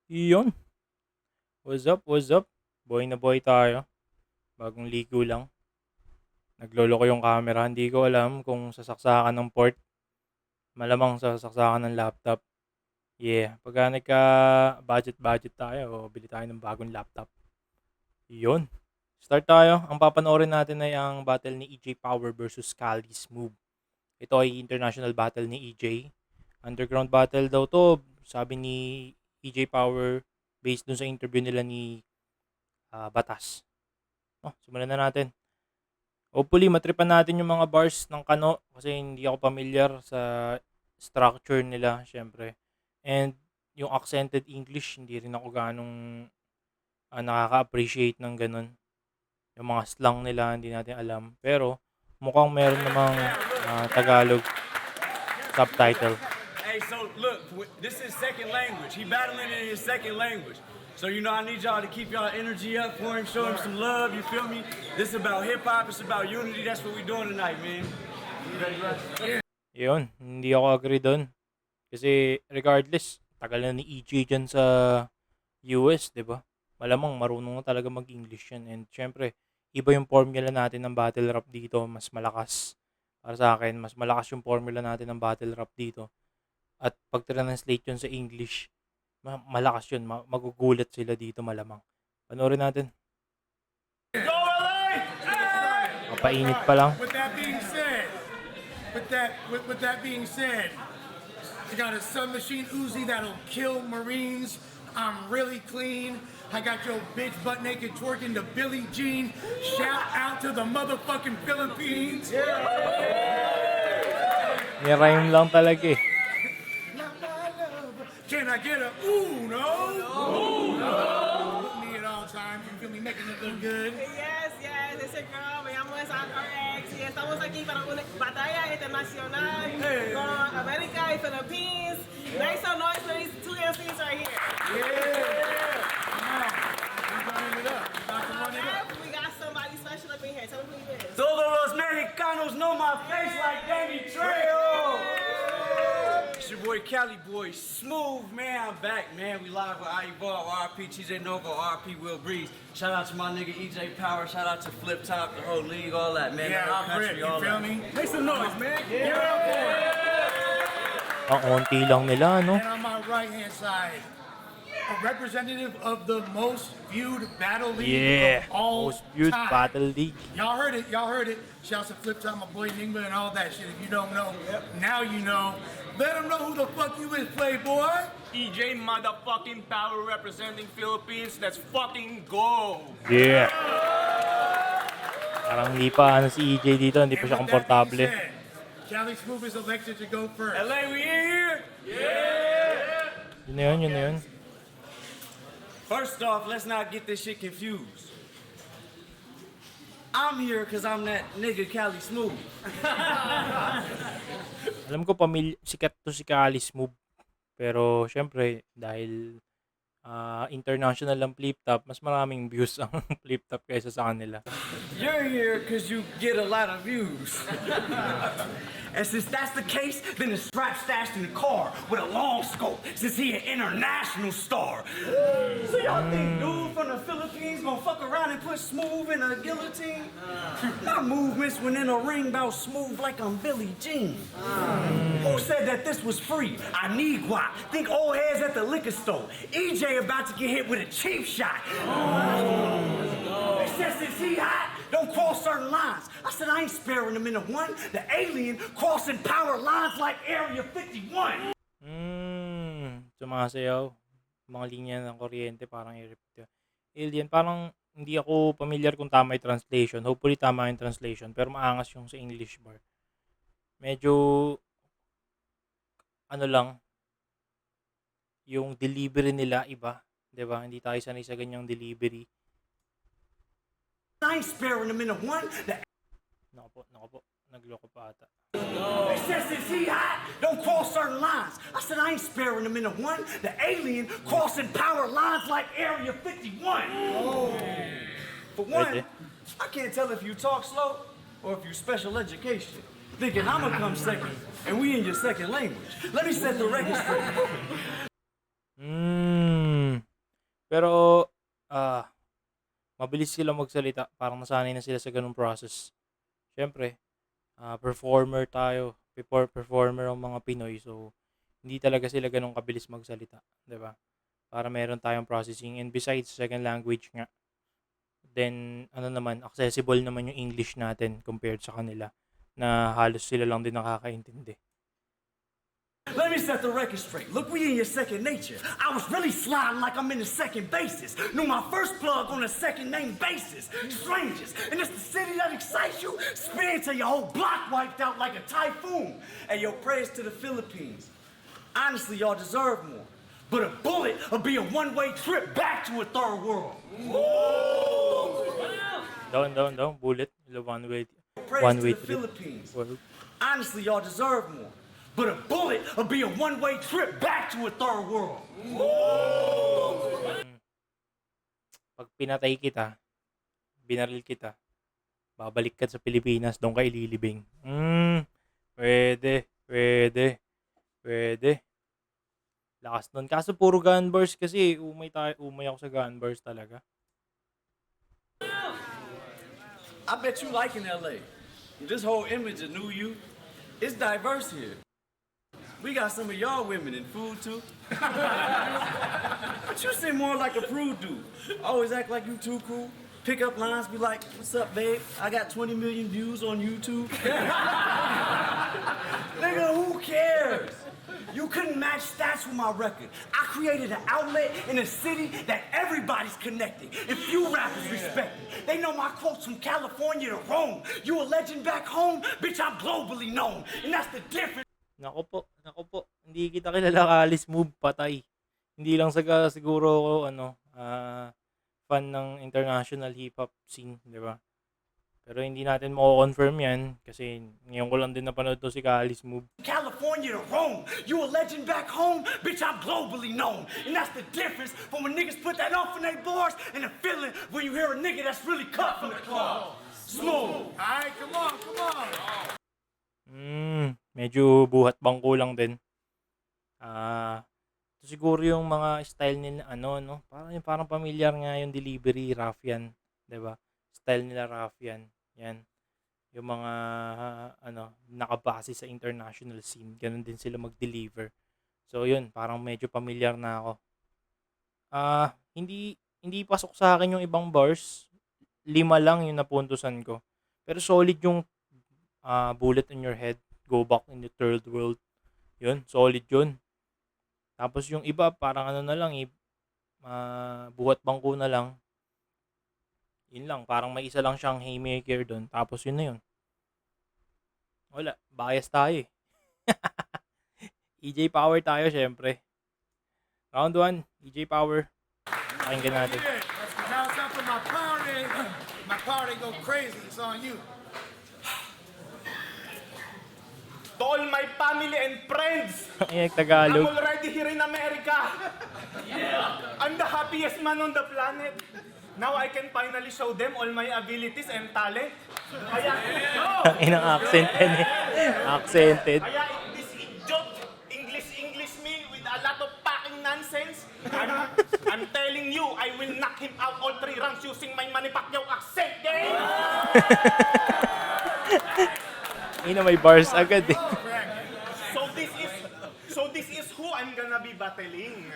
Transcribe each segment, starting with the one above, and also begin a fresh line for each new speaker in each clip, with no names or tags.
Iyon. What's up, what's up? Buhay na buhay tayo. Bagong ligo lang. Naglolo ko yung camera. Hindi ko alam kung sasaksakan ng port. Malamang sasaksakan ng laptop. Yeah. Pagka nagka-budget tayo, bili tayo ng bagong laptop. Iyon. Start tayo. Ang papanoorin natin ay ang battle ni EJ Power versus Kali Smooth. Ito ay international battle ni EJ. Underground battle daw to. Sabi ni EJ Power based dun sa interview nila ni Batas. Simulan na natin. Hopefully, matripan natin yung mga bars ng Kano kasi hindi ako familiar sa structure nila, syempre. And yung accented English, hindi rin ako ganong nakaka-appreciate ng ganun. Yung mga slang nila, hindi natin alam. Pero mukhang meron namang Tagalog subtitle.
Hey, so look, this is second language. He battling in his second language. So, I need y'all to keep y'all energy up for him, show him some love, you feel me? This is about hip-hop, it's about unity, that's what we doing tonight, man. You ready, right?
Yun, hindi ako agree doon. Kasi regardless, tagal na ni EJ dyan sa US, di ba? Malamang marunong na talaga mag-English yan. And syempre, iba yung formula natin ng battle rap dito, mas malakas. Para sa akin, mas malakas yung formula natin ng battle rap dito. At pag translate yun sa English, malakas yun. Magugulat sila dito malamang. Panoorin natin.
Go LA!
Mapainit pa lang.
With that being said, I got a submachine Uzi that'll kill Marines. I'm really clean. I got your bitch butt naked twerking to Billie Jean. Shout out to the motherfucking Philippines.
Nirime lang talaga eh.
Can I get a ooh no? Ooh no. With me at all times, you feel me making it look good.
Yes, es el girl, me llamo SRX y estamos aquí para una batalla internacional con América y Philippines. Make some noise for these two MCs right here.
Come on. We're running it up. About to run it up.
We got somebody special up in here. Tell me who it is.
Todos los mexicanos know my face like Danny Trejo. It's your boy Cali Boy, Smooth, man. I'm back, man. We live with Ball, RP TJ Nova, RP Will Breeze. Shout out to my nigga EJ Power. Shout out to Flip Top, the whole league, all that, man.
Yeah,
Our
Brit,
country,
you
all
feel
that.
me? Make some noise, man. Give it up for it.
Ang onti lang nila, no?
And on my right-hand side, a representative of the most viewed battle league
Yeah,
of all
most viewed
time.
battle league.
Y'all heard it. Shouts to Flip Top, my boy Nigma, and all that shit. If you don't know, now you know. Let them know who the fuck you is, Playboy.
EJ motherfucking Power representing Philippines. Let's fucking go.
Yeah. Parang hindi pa si EJ dito, hindi pa siya
And with that
komportable.
being said, Cali Smooth is elected to go first.
LA, we in here?
Yun na yun.
First off, let's not get this shit confused. I'm here because I'm that nigga Cali Smooth.
Alam ko sikat to si Kali Smooth. Pero syempre, dahil international ang flip top, mas maraming views ang flip top kaysa sa kanila.
You're here because you get a lot of views. And since that's the case, then the strap stashed in the car with a long scope, since he an international star. So y'all think dude from the Philippines gonna fuck around and put Smooth in a guillotine? My movements when in a ring bout Smooth like I'm Billie Jean. Who said that this was free? I need guap. Think old heads at the liquor store. EJ about to get hit with a cheap shot. They said since he hot, don't cross certain lines. I said I ain't sparing him in the one. The alien crossing power lines like Area 51.
Sumasayaw. Mga linya ng kuryente, parang alien. Parang hindi ako familiar kung tama yung translation. Hopefully tama yung translation. Pero maangas yung sa English bar. Medyo, yung delivery nila iba. 'Di ba? Hindi tayo sanay sa ganyang delivery.
I ain't sparing him in the one. The
Nako po. Nagloko pa ata.
They said since he hot, don't cross certain lines. I said I ain't sparing him in the one. The alien crossing power lines like Area 51. For one,
Pwede.
I can't tell if you talk slow or if you special education. Thinking I'ma come second, and we in your second language. Let me set the record straight.
Pero, ah, mabilis sila magsalita, parang nasanay na sila sa gano'ng process. Siyempre, performer tayo, performer ang mga Pinoy, so hindi talaga sila gano'n kabilis magsalita, 'di ba? Para meron tayong processing and besides second language nga, then ano naman, accessible naman yung English natin compared sa kanila na halos sila lang din nakakaintindi.
Let me set the record straight. Look, we in your second nature. I was really sliding like I'm in the second basis. Knew my first plug on a second name basis. Strangers, and it's the city that excites you. Spin till your whole block wiped out like a typhoon. And your prayers to the Philippines. Honestly, y'all deserve more. But a bullet will be a one-way trip back to a third world.
Down, bullet, one-way
Prayers to the
trip.
Philippines.
Well,
Honestly, y'all deserve more. But a bullet will be a one-way trip back to a third world.
pag pinatay kita, binaril kita, babalik ka sa Pilipinas, doon ka ililibing. Pwede. Lakas nun. Kaso puro gun bars kasi, umay ako sa gun bars talaga.
I bet you like in LA. This whole image of new you, it's diverse here. We got some of y'all women in food too. But you seem more like a prude dude. Always act like you too cool. Pick up lines, be like, "What's up, babe? I got 20 million views on YouTube." Nigga, who cares? You couldn't match stats with my record. I created an outlet in a city that everybody's connected. And few rappers respect me. They know my quotes from California to Rome. You a legend back home? Bitch, I'm globally known. And that's the difference.
Nako po. Hindi kita kilala ka, Alice Move, patay. Hindi lang siguro ako, fan ng international hip-hop scene, di ba? Pero hindi natin mako-confirm yan kasi ngayon ko lang din napanood to si Alice Move.
California to Rome. You a legend back home? Bitch, I'm globally known. And that's the difference from when niggas put that off in their bars and the feeling when you hear a nigga that's really cut from the club. Smooth.
Alright, come on.
Medyo buhat bangko lang din. Ito siguro yung mga style nila, parang familiar nga yung delivery, rough yan, 'di ba? Style nila rough yan. Yan. Yung mga nakabase sa international scene, ganun din sila mag-deliver. So yun, parang medyo familiar na ako. Hindi pasok sa akin yung ibang bars. 5 lang yung napuntusan ko. Pero solid yung bullet in your head, go back in the third world. Yun, solid yun. Tapos yung iba, parang na lang, buhat bangko na lang. Yun lang, parang may isa lang siyang haymaker doon. Tapos yun na yun. Wala, bias tayo eh. EJ Power tayo, syempre. Round 1, EJ Power. Pakinggan natin.
Now it's time for my party. My party go crazy. It's on you.
To all my family and friends,
Ay,
I'm
Tagalog.
already here in America. I'm the happiest man on the planet. Now I can finally show them all my abilities and talent. Kaya,
Ang inang accent yan eh. Accented.
kaya this idiot English me with a lot of fucking nonsense. I'm telling you, I will knock him out all 3 rounds using my Manny Pacquiao accent.
May bars agad eh.
So this is who I'm gonna be battling.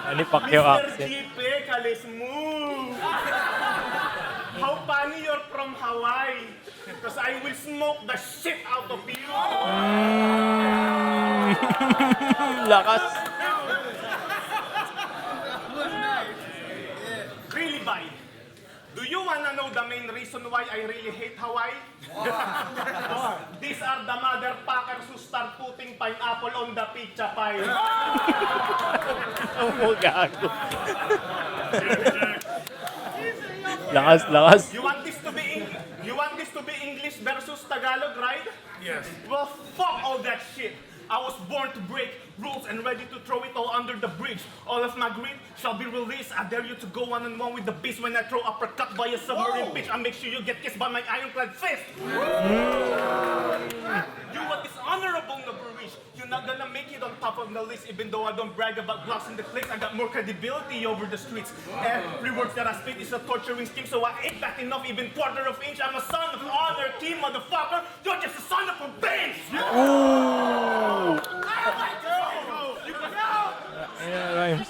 Ano Pacquiao
Mr.
accent?
JP, Kalis move. How funny you're from Hawaii. Because I will smoke the shit out of you.
Lakas.
Really, bye. Do you wanna know the main reason why I really hate Hawaii? These are the motherfuckers who start putting pineapple on the pizza pie.
Oh, gago. Lakas.
You want this to be English versus Tagalog, right?
Yes.
Well, fuck all that shit. I was born to break rules and ready to throw it all under the bridge. All of my grit shall be released. I dare you to go one-on-one with the beast when I throw uppercut by a submarine bitch. I make sure you get kissed by my ironclad fist. You what is honorable, Nabarich. You not gonna make it on top of the list, even though I don't brag about glossing the clicks. I got more credibility over the streets. Every word that I spit is a torturing scheme, so I ain't back enough, even quarter of inch. I'm a son of honor, king, motherfucker. You're just a son of a bitch.
Ooh!
You can go.
Ayan, rhymes.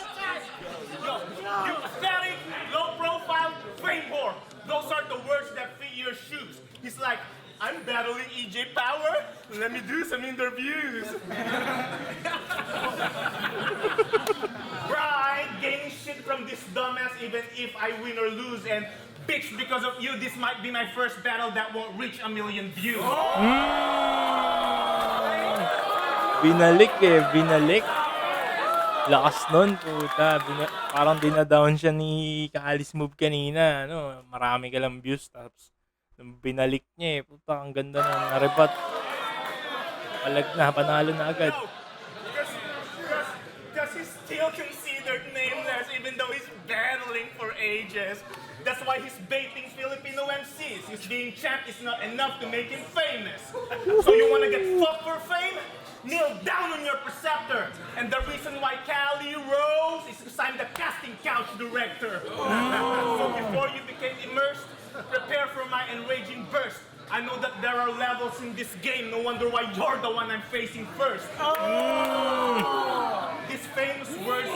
You pathetic, low profile, fame whore. Those are the words that fit your shoes. He's like, I'm battling EJ Power. Let me do some interviews. Right, gaining shit from this dumbass even if I win or lose. And bitch, because of you, this might be my first battle that won't reach 1 million views.
Binalik eh, binalik. Lakas nun, puta. Parang dinadown siya ni Kaalis Move kanina. Ano, marami ka lang views. Tapos, nung binalik niya eh. Puta, ang ganda na. Narebat. Palag na, panalo na agad.
Because he's still considered nameless even though he's battling for ages. That's why he's baiting Filipino MCs. His being champ is not enough to make him famous. So you wanna get fucked for fame? Kneel down on your preceptor. And the reason why Cali rose is because I'm the casting couch director. So before you became immersed, prepare for my enraging burst. I know that there are levels in this game. No wonder why you're the one I'm facing first. These famous words,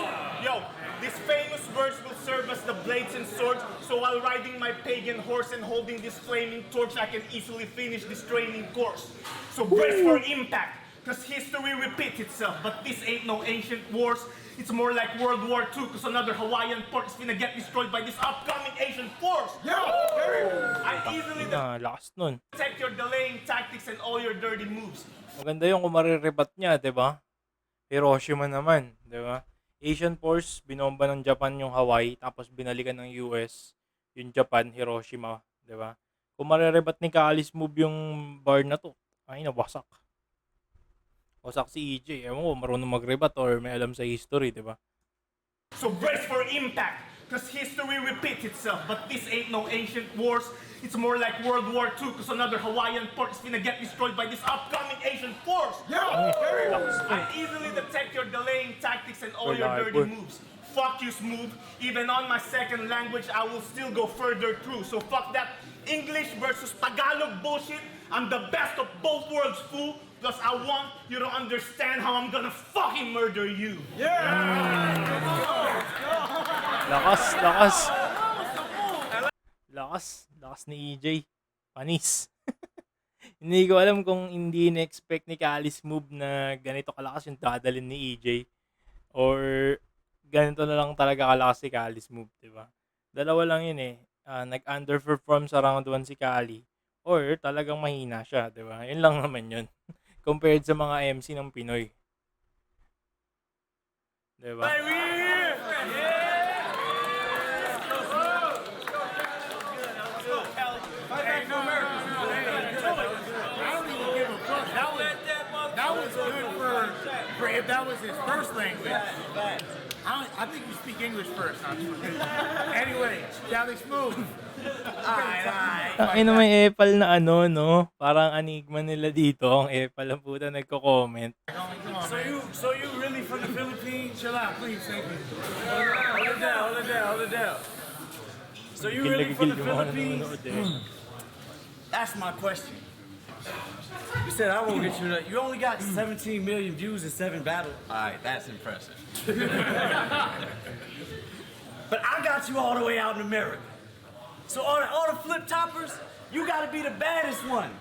these famous words will serve as the blades and swords. So while riding my pagan horse and holding this flaming torch, I can easily finish this training course. So brace for impact. Because history repeats itself, but this ain't no ancient wars. It's more like World War II, because another Hawaiian port is gonna get destroyed by this upcoming Asian force. I easily
Lakas nun.
detect your delaying tactics and all your dirty moves.
Maganda yung kung marirebat niya, di ba? Hiroshima naman, di ba? Asian force, binomba ng Japan yung Hawaii, tapos binalikan ng US yung Japan, Hiroshima, di ba? Kung marirebat ni Kaalis Move yung bar na to, ay nawasak. Wasak si EJ. Ewan ko, marunong mag-rebat or may alam sa history, di ba?
So brace for impact, because history repeats itself, but this ain't no ancient wars. It's more like World War II, because another Hawaiian port is gonna get destroyed by this upcoming Asian force. I easily detect your delaying tactics and all your dirty moves. Fuck you, Smooth. Even on my second language, I will still go further through. So fuck that English versus Tagalog bullshit. I'm the best of both worlds, fool. Plus, I want you to understand how I'm gonna fucking murder you.
Lakas. Lakas ni EJ. Panis. Hindi ko alam kung hindi na-expect ni Kaalis Move na ganito kalakas yung dadalhin ni EJ. Or ganito na lang talaga kalakas si Kaalis Move, di ba? Dalawa lang yun eh. Nag-underperform sa round 1 si Kali. Or talagang mahina siya, di ba? Yun lang naman yun. Compared sa mga MC ng Pinoy. Di ba?
That was good for if that was his first language. I think you speak English first. Anyway, Cali Smooth.
Ay na may epal na ano, no? Parang enigma nila dito. Ang epal ang puta nagko-comment.
So you really from the Philippines?
Chill out, please. Thank you.
Hold it down. So you really from the Philippines? That's my question. You said I won't get you. You only got 17 million views in 7 battles. All right, that's impressive. But I got you all the way out in America. So all the flip toppers, you got to be the baddest one.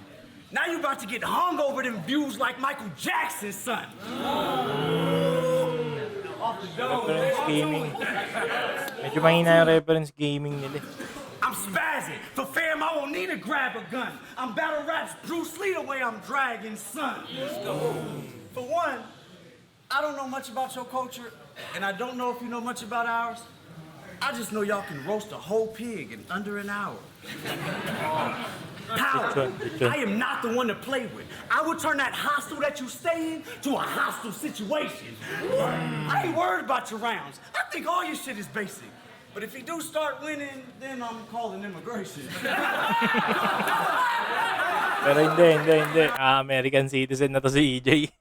Now you about to get hung over them views like Michael Jackson, son. Off the dome.
Reference gaming. Medyo mahina yung reference gaming nila.
I'm spazzing. For fam, I won't need to grab a gun. I'm battle raps Bruce Lee the way I'm dragging, son. For one, I don't know much about your culture, and I don't know if you know much about ours. I just know y'all can roast a whole pig in under an hour. Power. I am not the one to play with. I will turn that hostel that you stay in to a hostile situation. I ain't worried about your rounds. I think all your shit is basic. But if you do start winning, then I'm calling immigration.
Pero hindi. American citizen na to si EJ.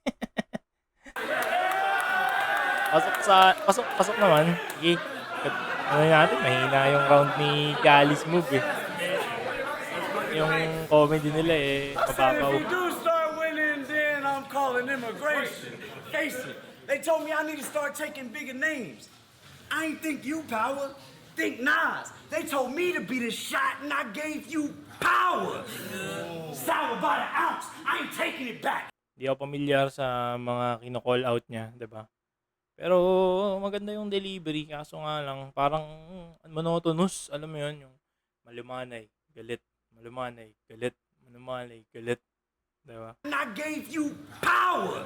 Pasok naman. Sige. Ano natin, mahina yung round ni Galley's move eh. Yung comedy nila eh,
I said
mababaw.
if you do start winning, then I'm calling immigration. Face it, they told me I need to start taking bigger names. I ain't think you power, think Nas. They told me to be the shot and I gave you power. Sour by the ounce, I ain't taking it back.
Hindi ako pamilyar sa mga kino-call out niya, 'di ba? Pero maganda yung delivery, kaso nga lang parang monotonous, alam mo 'yun, yung malumanay, galit, malumanay, galit, malumanay, galit, 'di ba?
And I gave you power.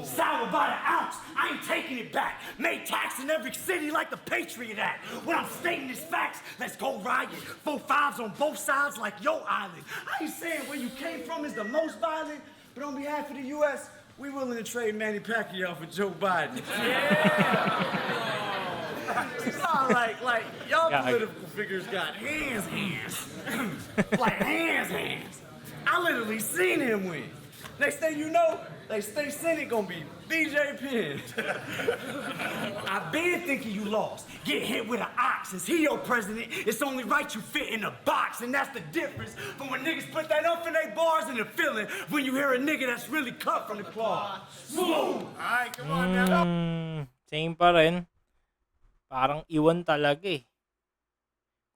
Sour by the ounce, I ain't taking it back. Made tax in every city like the Patriot Act. When I'm stating these facts, let's go riot. 4-5s on both sides like your island. I ain't saying where you came from is the most violent, but on behalf of the U.S., we willing to trade Manny Pacquiao for Joe Biden. Nah, like y'all
Yeah,
political figures got hands. Like hands. I literally seen him win. Next thing you know, they state senate gonna be BJ Penn. I been thinking you lost. Get hit with an ox. Is he your president? It's only right you fit in a box, and that's the difference from when niggas put that up in their bars and the feeling when you hear a nigga that's really cut from the claw. Smooth.
Alright, come on now.
Same pa rin. Parang iwan talaga eh.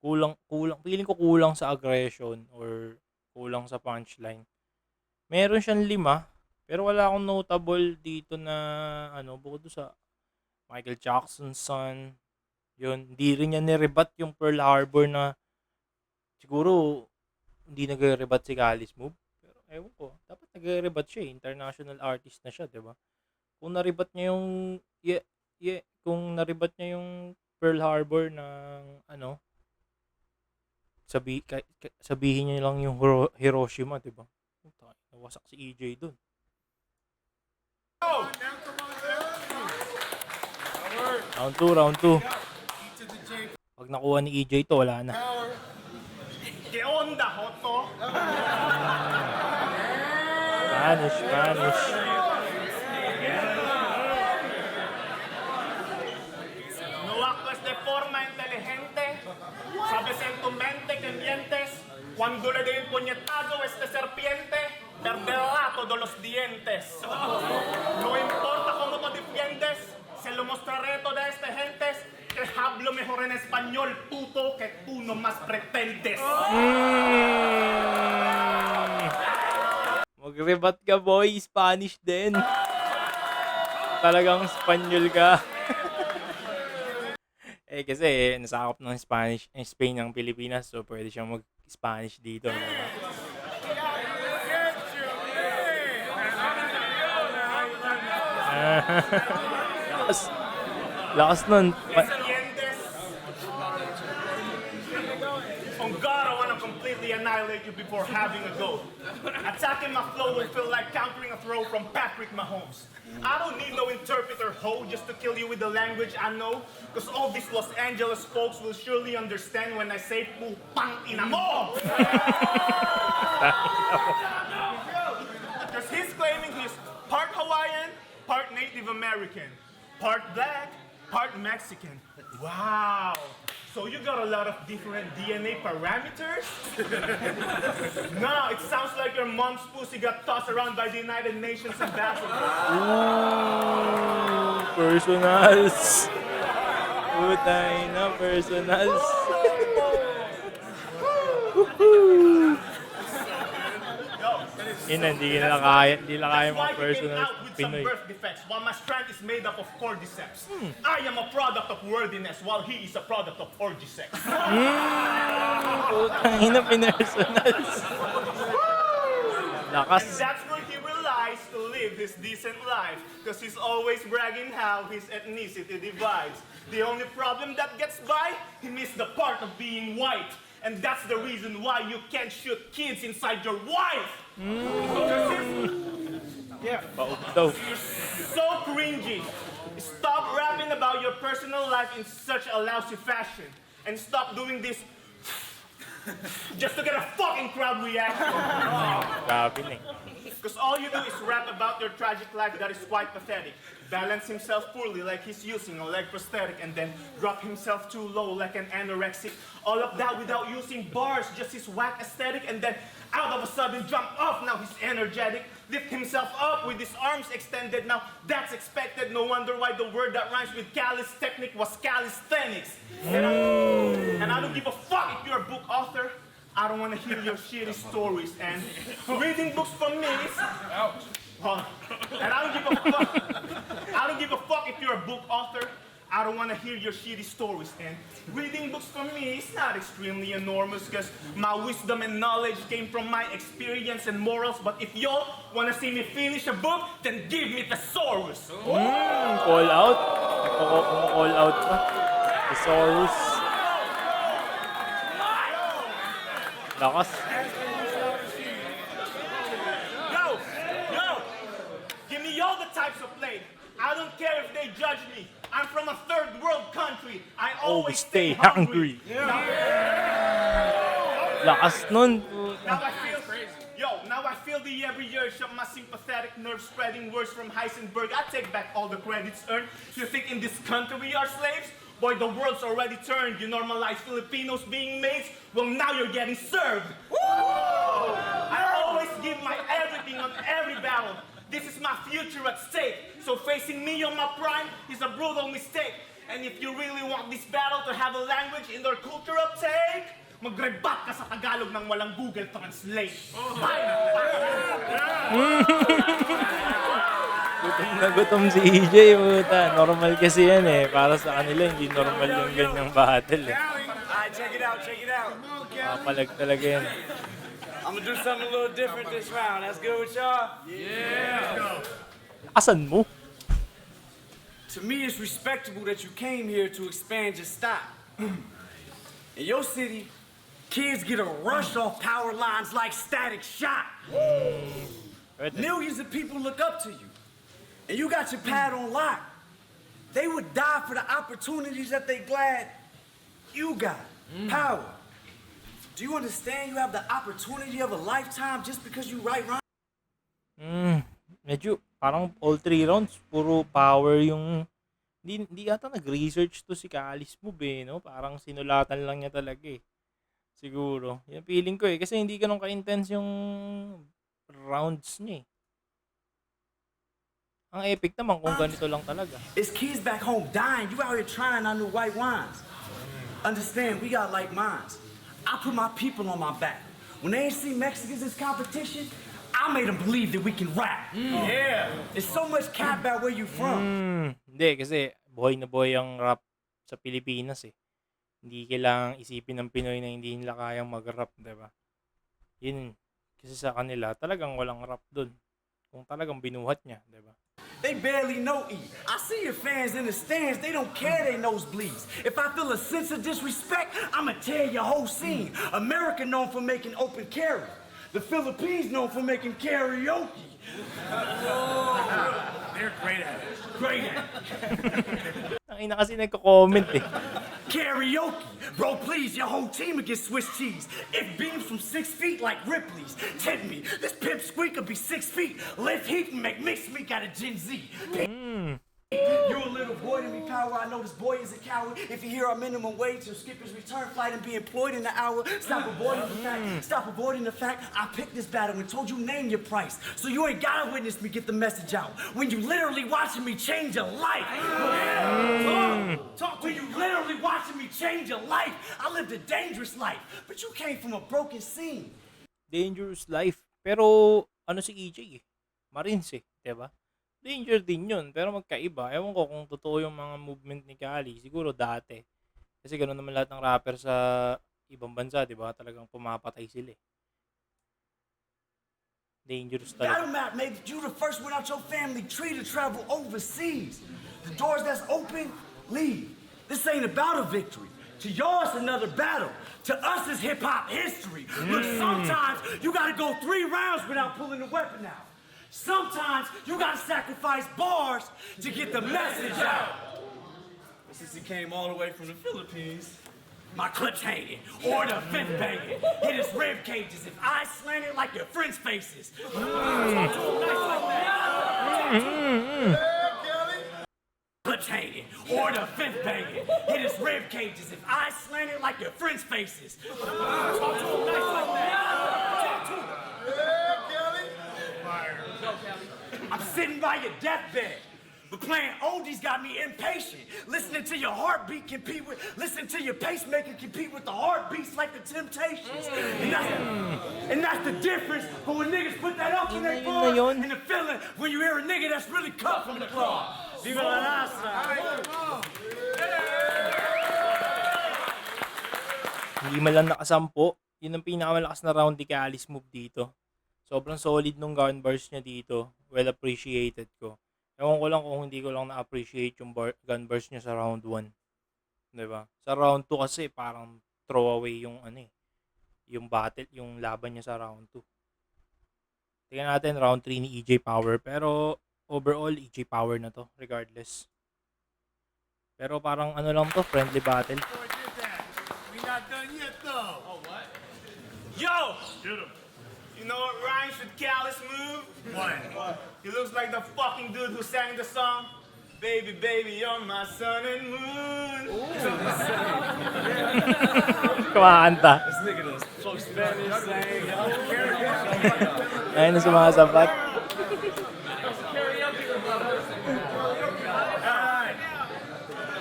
Kulang, feeling ko kulang sa aggression or kulang sa punchline. Meron siyang 5, pero wala akong notable dito na ano, bukod doon sa Michael Jackson's son. Yun, hindi rin niya nirebat yung Pearl Harbor na siguro hindi nagre-rebat si Galley's move. Pero ewan ko, dapat nagre-rebat siya eh. International artist na siya, 'di ba? Kung narebat niya yung kung narebat niya yung Pearl Harbor ng ano, sabihin niya lang yung Hiroshima, 'di ba? Nawasak si EJ dun. Round 2. Pag nakuha ni EJ to, wala na.
¿Qué onda, Joto?
Spanish.
No actúes de forma inteligente. Sabes en tu mente que mientes. Cuando le dé un puñetazo a este serpiente, perderá todos los dientes. No importa cómo te defiendes, se lo mostraré a toda esta gente que hablo mejor en español, puto, que tú nomás pretendes.
Mag-rebat ka, boy. Spanish din. Talagang Spanyol ka. Kasi nasakop ng Spain ng Pilipinas, so pwede siyang mag-Spanish dito. Diba? Lakas nun.
¿Entiendes? On God, I want to completely annihilate you before having a go. Attacking my flow will feel like countering a throw from Patrick Mahomes. I don't need no interpreter, ho, just to kill you with the language I know. Because all these Los Angeles folks will surely understand when I say pupang ina mo! Because he's claiming he's part Hawaiian, part Native American, part black, part Mexican. Wow! So you got a lot of different DNA parameters? No, it sounds like your mom's pussy got tossed around by the United Nations ambassador.
Ooh, personals. Putay na, personals. Hindi na kaya
That's why
mga
he came
personals
out with some
Pinoy.
birth defects, while my strength is made up of cordyceps. I am a product of worthiness, while he is a product of orgy sex.
Putang ina, pinersonals. Lakas.
And that's where he relies to live his decent life, because he's always bragging how his ethnicity divides. The only problem that gets by, he missed the part of being white. And that's the reason why you can't shoot kids inside your wife.
Baog daw.
So cringy. Stop rapping about your personal life in such a lousy fashion. And stop doing this just to get a fucking crowd reaction.
Grabe na eh.
Because all you do is rap about your tragic life that is quite pathetic. balance himself poorly like he's using a leg prosthetic, and then drop himself too low like an anorexic. All of that without using bars, just his whack aesthetic, and then out of a sudden jump off, now he's energetic. Lift himself up with his arms extended, now that's expected. No wonder why the word that rhymes with callous technique was calisthenics. And I don't give a fuck if you're a book author. I don't want to hear your shitty stories. And reading books from me is... And I don't give a fuck. I don't give a fuck if you're a book author. I don't want to hear your shitty stories. And reading books from me is not extremely enormous, because my wisdom and knowledge came from my experience and morals. But if y'all want to see me finish a book, then give me thesaurus.
Call out. Call out pa. Thesaurus. Lakas.
Yo, give me all the types of play. I don't care if they judge me. I'm from a third world country. I always stay hungry.
Lakas nun.
Now I feel the every urge of my sympathetic nerve spreading words from Heisenberg. I take back all the credits earned. You think in this country we are slaves? Boy, the world's already turned. You normalize Filipinos being maids. Well, now you're getting served. I always give my everything on every battle. This is my future at stake. So facing me on my prime is a brutal mistake. And if you really want this battle to have a language in their culture uptake, mag-rebat ka sa Tagalog nang walang Google Translate.
Gutom na gutom si EJ, puta. Normal kasi yan eh. Para sa kanila, hindi normal yung ganyang battle eh.
Alright, check it out, check it out.
Papalag talaga yan.
I'm gonna do something a little different this round. That's good with y'all?
Asan mo?
To me, it's respectable that you came here to expand your style. In your city, kids get a rush off power lines like Static Shock.
Pwede.
Millions of people look up to you, and you got your pad on lock. They would die for the opportunities that they glad you got. Power. Do you understand you have the opportunity of a lifetime just because you write rhymes?
Medyo parang all 3 rounds, puro power yung... Hindi yata nag-research to si Kalis Move eh, no? Parang sinulatan lang niya talaga eh. Siguro. Yan feeling ko eh. Kasi hindi ganun ka-intense yung rounds niya eh. Ang epic naman kung ganito lang talaga.
It's kids back home dying. You out here trying on new white wines. Understand, we got like minds. I put my people on my back. When they ain't see Mexicans as competition, I made them believe that we can rap. Yeah. There's so much cap about where you from.
Hindi, kasi buhay na buhay ang rap sa Pilipinas eh. Hindi kailangang isipin ng Pinoy na hindi nila kayang mag-rap, diba? Yun, kasi sa kanila, talagang walang rap dun. Kung talagang binuhat niya, diba?
They barely know E. I see your fans in the stands, they don't care they nosebleeds. If I feel a sense of disrespect, I'ma tear your whole scene. America known for making open carry. The Philippines known for making karaoke.
They're great at it.
Great at it.
Ang ina kasi nagko-comment eh.
Karaoke. Bro, please, your whole team will get Swiss cheese. It beams from 6 feet like Ripley's. Tempt me, this pimp squeak could be 6 feet. Lift heat and make mixed meat out of Gen Z. You a little boy to me, Power. I know this boy is a coward. If you hear our minimum wage, he'll skip his return flight and be employed in an hour. Stop avoiding the fact. Stop avoiding the fact. I picked this battle and told you name your price. So you ain't gotta witness me get the message out. When you literally watching me change your life. Talk when you literally watching me change your life. I lived a dangerous life, but you came from a broken scene.
Dangerous life. Pero ano si EJ eh? Marines eh, diba? Danger din yun, pero magkaiba. Ewan ko kung totoo yung mga movement ni Kali. Siguro dati. Kasi ganoon naman lahat ng rapper sa ibang bansa, diba? Talagang pumapatay sila eh. Dangerous
Battle
talaga.
map made you the first one out your family tree to travel overseas. The doors that's open, leave. This ain't about a victory. To y'all, it's another battle. To us, it's hip-hop history. Look, sometimes you gotta go 3 rounds without pulling the weapon out. Sometimes you gotta sacrifice bars to get the message out. But since he came all the way from the Philippines, my clips hanging, or the fifth banging, hit his rib cages, if eyes slanted like your friends' faces. Talk to him nice like that. Talk to him. Or the fifth banging. Hit his rib cages if eyes slanted like your friends' faces. Talk to him nice like that. Talk to him. I'm sitting by your deathbed. But playing oldies got me impatient. Listening to your heartbeat compete with, listening to your pacemaker compete with the heartbeats like the Temptations. And that's the difference. But when niggas put that up in their bar, and the feeling when you hear a nigga that's really cut from the club. Viva la raza.
Hindi man lang nakasampo. Yun ang pinakamalakas na round ni Callis move dito. Sobrang solid nung gun bars niya dito. Well appreciated ko. Ewan ko lang kung hindi ko lang na-appreciate yung gun bars niya sa round 1. Diba? Sa round 2 kasi parang throwaway yung yung battle, yung laban niya sa round 2. Tingnan natin round 3 ni EJ Power. Pero overall, EJ Power na to, regardless. Pero parang lang to, friendly battle.
We not done yet though.
Yo! You know what rhymes with Callis move?
What?
He looks like the fucking dude who sang the song, Baby, baby, you're my sun and moon.
Kumakanta.
This nigga done spoke Spanish, sang.
Ayun na sumasapat.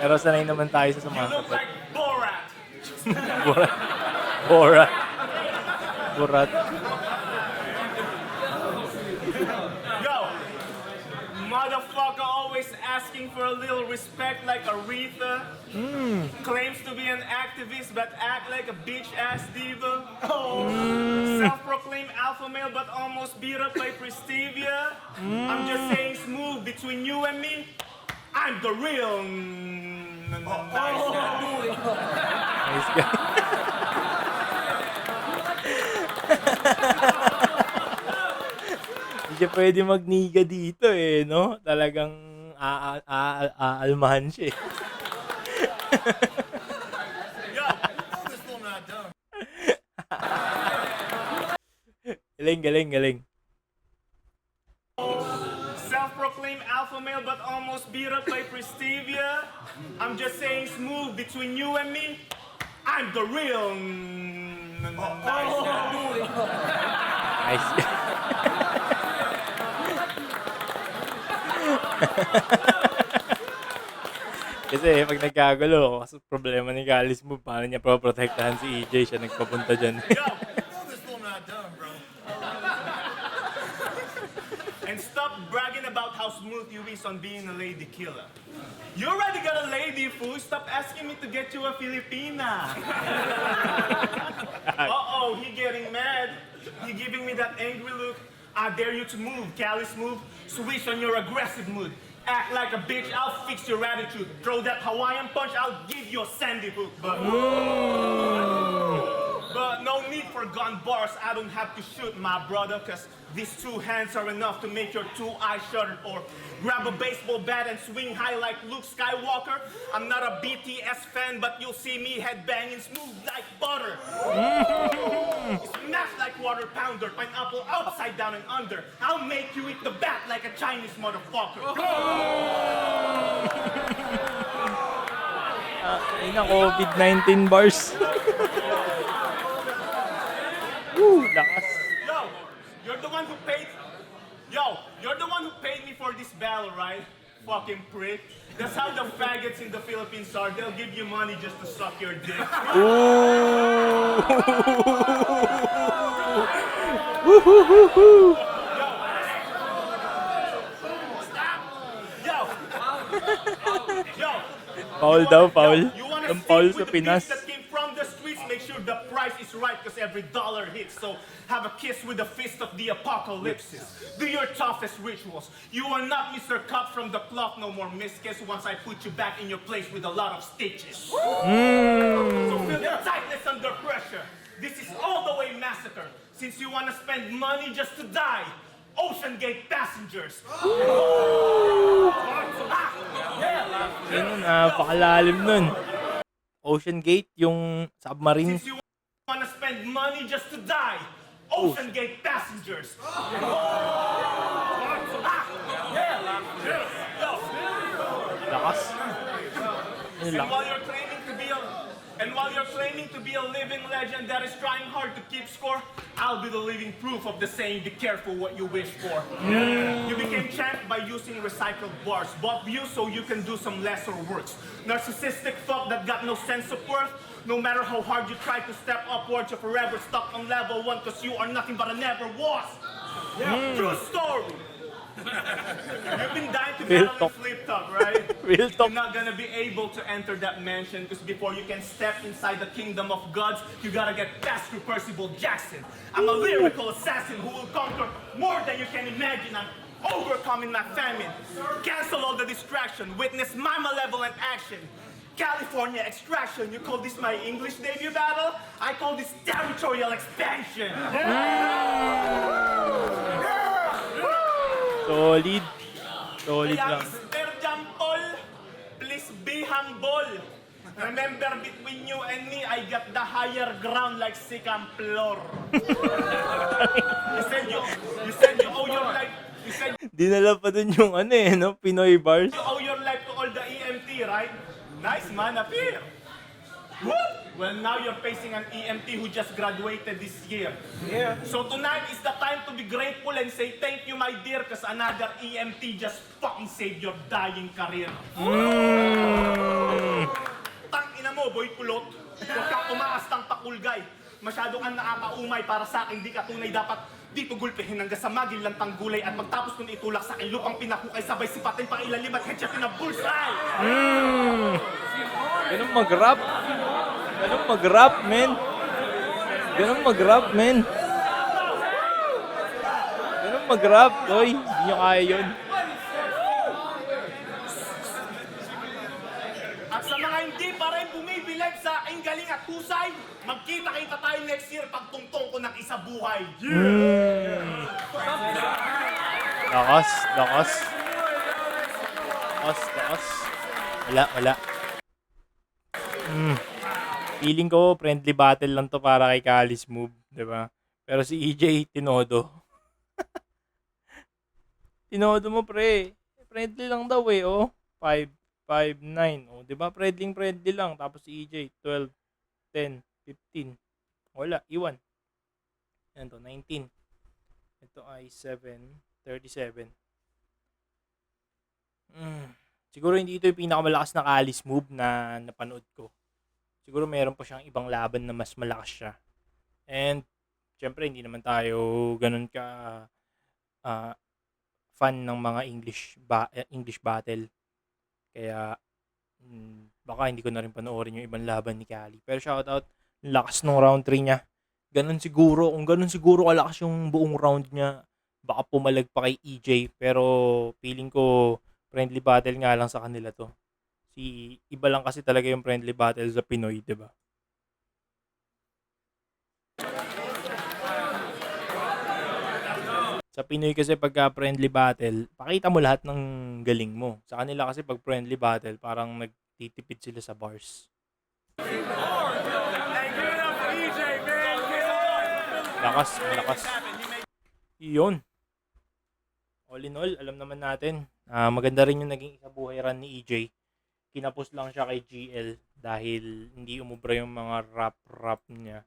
Pero sanay naman tayo sa
You look
sumasapat.
like Borat.
Borat. Borat.
Yo, motherfucker always asking for a little respect like Aretha. Claims to be an activist but act like a bitch-ass diva. Self-proclaimed alpha male but almost beat up by Prestivia. I'm just saying smooth between you and me. I'm the real nice guy.
Nice guy. Hindi siya pwede magniga dito no? Talagang aalmahan siya
Yo,
This still not done.
Galing.
self-proclaimed alpha male but almost beat up by Prestivia. I'm just saying smooth between you and me. I'm the real nice guy.
Nice guy. Kasi pag nagkagulo, kasi problema ni Callis mo, paano niya protektahan si EJ, siya nagpapunta dyan.
Yo,
This still not done, bro.
and stop bragging about how smooth you is on being a lady killer. You already got a lady, fool. Stop asking me to get you a Filipina. Uh-oh, he getting mad. He giving me that angry look. I dare you to move, Callis move. Switch on your aggressive mood. Act like a bitch, I'll fix your attitude. Throw that Hawaiian punch, I'll give you a sandy hook. But no need for gun bars, I don't have to shoot my brother, cause these two hands are enough to make your two eyes shudder. Or grab a baseball bat and swing high like Luke Skywalker. I'm not a BTS fan, but you'll see me headbanging smooth like butter. Smash like water pounder, pineapple upside down and under. I'll make you eat the bat like a Chinese motherfucker.
Ayun na, COVID-19 bars. Woo, lakas.
Yo, you're the one who paid. Yo, you're the one who paid me for this battle, right? Fucking prick. That's how the faggots in the Philippines are. They'll give you money just to suck your dick.
Woo!
Yo, yo.
Foul daw, foul.
You wanna
Ang foul
stick
sa
with the
Pinas.
beats that came from the streets? Make sure the price is right, cause every dollar hits. So have a kiss with the fist of the apocalypse. Do your toughest rituals. You are not Mr. Cut from the cloth, no more miskiss once I put you back in your place with a lot of stitches. So feel the tightness under pressure. This is all the way massacre. Since you wanna spend money just to die. Ocean Gate passengers.
Yun, napakalalim nun. Ocean Gate, yung submarine.
Since you wanna spend money just to die. Ocean Gate passengers.
Lakas. Yun lang.
And while you're claiming to be a living legend that is trying hard to keep score, I'll be the living proof of the saying, be careful what you wish for. You became champ by using recycled bars, bought views so you can do some lesser works. Narcissistic fuck that got no sense of worth. No matter how hard you try to step upwards, you're forever stuck on level 1 because you are nothing but a never was. True story. You've been dying to
Real
battle in
talk.
Flip Top, right?
Real talk.
You're not gonna be able to enter that mansion because before you can step inside the kingdom of gods, you gotta get past through Percival Jackson. I'm a lyrical assassin who will conquer more than you can imagine. I'm overcoming my famine. Cancel all the distraction. Witness my malevolent action. California extraction. You call this my English debut battle? I call this territorial expansion.
Solid. Solid
Kaya
lang.
Mr. Jampol, please be humble. Remember, between you and me, I got the higher ground like Sicamplor. You said you owe your life. You said
Dinala pa dun yung ano eh, no? Pinoy bars.
you owe your life to all the EMT, right? Nice man, appear. Woo! Well, now you're facing an EMT who just graduated this year. Yeah. So tonight is the time to be grateful and say thank you, my dear, because another EMT just fucking saved your dying career. Tangina mo, boy kulot. Huwag kang umakas ng pakulgay. Masyado kang nakakaumay para sa akin, di ka tunay dapat dito gulpihin hanggang sa maging lantang gulay at magtapos kung itulak sa akin lupang pinakukay sabay sipatin pang ilalim at headshotin ng bullseye.
Ganun mag-rap. Ganun mag-rap, men. Ganun mag-rap, men. Ganun mag-rap, boy. Hindi nyo kaya yun.
At sa mga hindi pa rin bumibilag sa aking galing at husay, magkita-kita tayo next year pag tungtong ko ng isa buhay.
Lakas, lakas. Lakas, lakas. Wala. Feeling ko, friendly battle lang to para kay Kalis Move, di ba? Pero si EJ, tinodo. Tinodo mo, pre. Friendly lang daw eh, oh. 5-9. Oh, di ba? Friendly lang. Tapos si EJ, 12, 10, 15. Wala, iwan. Yan to, 19. Ito ay 37. Siguro hindi ito yung pinakamalakas na Kalis Move na napanood ko. Siguro meron pa siyang ibang laban na mas malakas siya. And, syempre, hindi naman tayo ganun ka fan ng mga English battle. Kaya, baka hindi ko na rin panoorin yung ibang laban ni Kali. Pero shoutout, lakas nung round 3 niya. Ganun siguro, kung ganun siguro kalakas yung buong round niya, baka pumalag pa kay EJ. Pero, feeling ko, friendly battle nga lang sa kanila to. Iba lang kasi talaga yung friendly battle sa Pinoy, di ba? Sa Pinoy kasi pagka friendly battle, pakita mo lahat ng galing mo. Sa kanila kasi pag friendly battle, parang nagtitipid sila sa bars. Lakas. Iyon. All in all, alam naman natin, maganda rin yung naging isabuhay run ni EJ. Kinapos lang siya kay GL dahil hindi umubra yung mga rap niya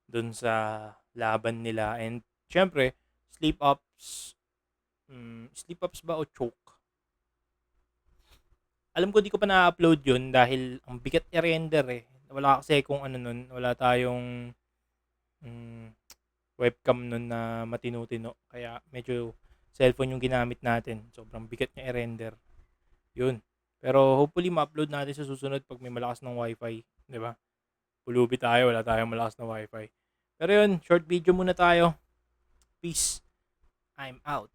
dun sa laban nila. And syempre, sleep ups ba o choke? Alam ko di ko pa na-upload yun dahil ang bigat i-render eh. Wala kasi kung ano nun, wala tayong webcam nun na matino-tino. Kaya medyo cellphone yung ginamit natin. Sobrang bigat niya i-render. Yun. Pero hopefully ma-upload natin sa susunod pag may malakas ng wifi, 'di ba? Pulubi tayo, wala tayong malakas na wifi. Pero yun, short video muna tayo. Peace. I'm out.